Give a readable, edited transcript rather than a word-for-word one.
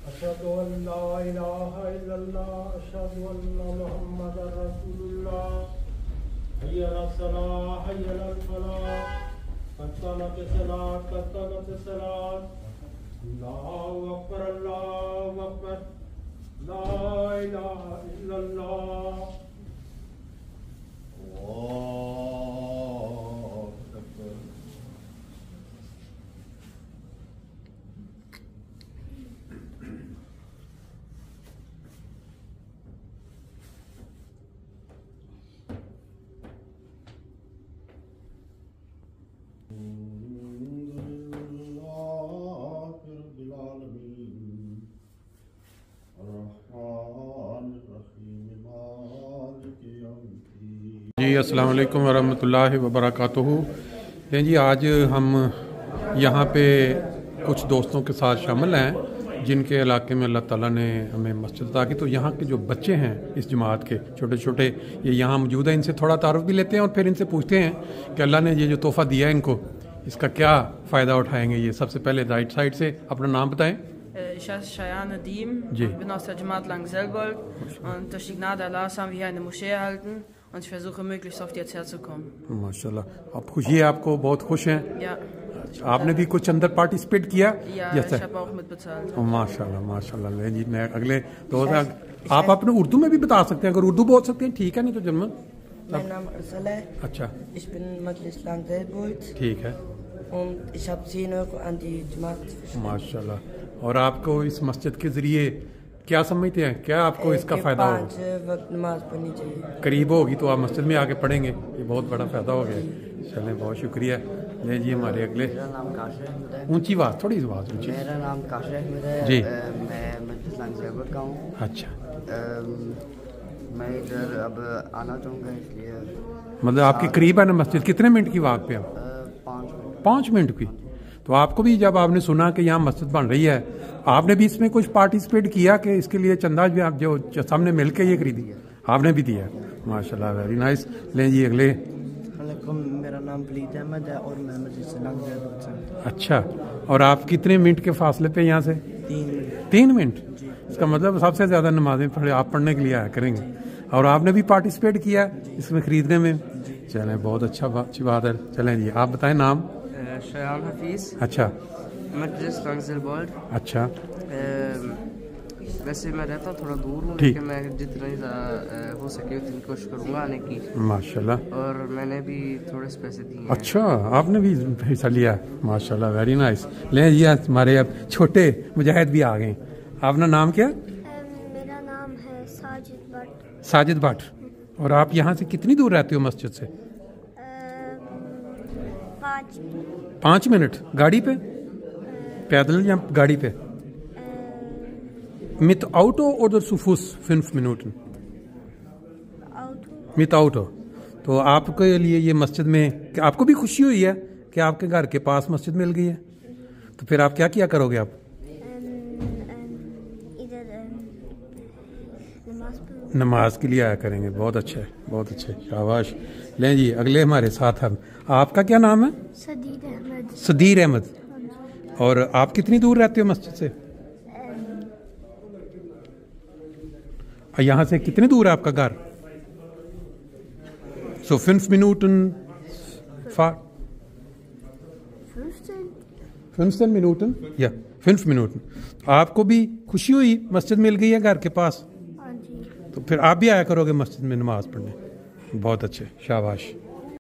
अशहदु अल्ला इलाहा इल्लल्लाह अशहदु अन्न मुहम्मदर रसूलुल्लाह हय्य अलस सलाह हय्य अलल फलाह क़द क़ामत सलात क़द क़ामत सलात अल्लाहु अकबर ला इलाहा इल्लल्लाह अल्लाहु अकबर। जी अस्सलाम वालेकुम वरहमतुल्लाहि वबरकातुहू। जी आज हम यहाँ पे कुछ दोस्तों के साथ शामिल हैं जिनके इलाके में अल्लाह ताला ने हमें मस्जिद अता की। तो यहाँ के जो बच्चे हैं इस जमात के छोटे छोटे ये यहाँ मौजूद हैं। इनसे थोड़ा तारुफ भी लेते हैं और फिर इनसे पूछते हैं कि अल्लाह ने ये जो तोहफ़ा दिया है इनको इसका क्या फ़ायदा उठाएंगे। ये सबसे पहले राइट साइड से अपना नाम बताएं। Ich heiße Cheyenne Diem, ich bin aus der Jamaat Langselbold und durch die Gnade Allahs haben wir hier eine Moschee erhalten und ich versuche möglichst oft jetzt herzukommen. माशाल्लाह, आप खुशी है, आपको बहुत खुश हैं? Ja. आपने भी कुछ अंदर पार्टिसिपेट किया? Ja, ich habe auch mitbezahlt. माशाल्लाह माशाल्लाह। ले जी मैं अगले दोस्त आप अपने उर्दू में भी बता सकते हैं, अगर उर्दू बोल सकते हैं ठीक है, नहीं तो German. Mein Name ist Salah. अच्छा, Ich bin Majlis Langselbold ठीक है und ich habe 10 Euro an die Jamaat. माशाल्लाह। और आपको इस मस्जिद के ज़रिए क्या समझते हैं, क्या आपको इसका फ़ायदा होगा? 5 वक्त नमाज पढ़नी चाहिए। करीब होगी तो आप मस्जिद में आके पढ़ेंगे, ये बहुत बड़ा फ़ायदा हो गया। चलें, बहुत शुक्रिया। ले जी हमारे अगले। मेरा नाम काशिफ अहमद है। ऊंची बात, थोड़ी सी बात ऊंची। मेरा नाम काशिफ अहमद है जी। मैं मजलिस langselbold का हूँ। अच्छा, मैं इधर अब आना चाहूँगा इसलिए मतलब आपके करीब है ना मस्जिद? कितने मिनट की वाक पे आप? 5 मिनट। 5 मिनट की। तो आपको भी जब आपने सुना कि यहाँ मस्जिद बन रही है, आपने भी इसमें कुछ पार्टिसिपेट किया कि इसके लिए चंदा भी आप जो सामने मिल के ये खरीदी? आपने भी दिया, माशाल्लाह, वेरी नाइस। लें जी अगले। मेरा नाम वलीद अहमद है और मैं मजलिस langselbold से हूँ। अच्छा, और आप कितने मिनट के फासले पे यहाँ से? 3 मिनट। 3 मिनट? इसका मतलब सबसे ज़्यादा नमाजें पढ़े आप पढ़ने के लिए आया करेंगे। और आपने भी पार्टिसिपेट किया इसमें ख़रीदने में? चलें, बहुत अच्छी बात है। चलें जी, आप बताएं नाम। Shayan Hafiz, अच्छा Majlis Langselbold। अच्छा, वैसे मैं रहता थोड़ा दूर हूँ ठीक। लेकिन मैं जितनी हो सके उतनी कोशिश करूँगा आने की, माशाल्लाह। और मैंने भी थोड़े से पैसे दिए हैं। अच्छा, आपने भी हिस्सा लिया, माशाल्लाह, वेरी नाइस। ले जी हमारे अब छोटे मुजाहिद भी आ गए। आपका नाम क्या? मेरा नाम है साजिद भट्ट। साजिद भट्ट। और आप यहाँ से कितनी दूर रहते हो मस्जिद से? 5 मिनट गाड़ी पे, पैदल या गाड़ी पे? Mit Auto oder zu Fuß 5 Minuten? Mit Auto। तो आपके लिए ये मस्जिद में आपको भी खुशी हुई है कि आपके घर के पास मस्जिद मिल गई है, तो फिर आप क्या किया करोगे? आप नमाज के लिए आया करेंगे। बहुत अच्छा है, बहुत अच्छा है, शाबाश। लें जी अगले हमारे साथ हम। आपका क्या नाम है? सदीर अहमद। सदीर अहमद। और आप कितनी दूर रहते हो मस्जिद से? यहाँ से कितनी दूर है आपका घर? So 5 Minuten Fahrt? 15 Minuten? Ja, 5 Minuten। आपको भी खुशी हुई मस्जिद मिल गई है घर के पास, हाँ जी। तो फिर आप भी आया करोगे मस्जिद में नमाज पढ़ने? बहुत अच्छे, शाबाश।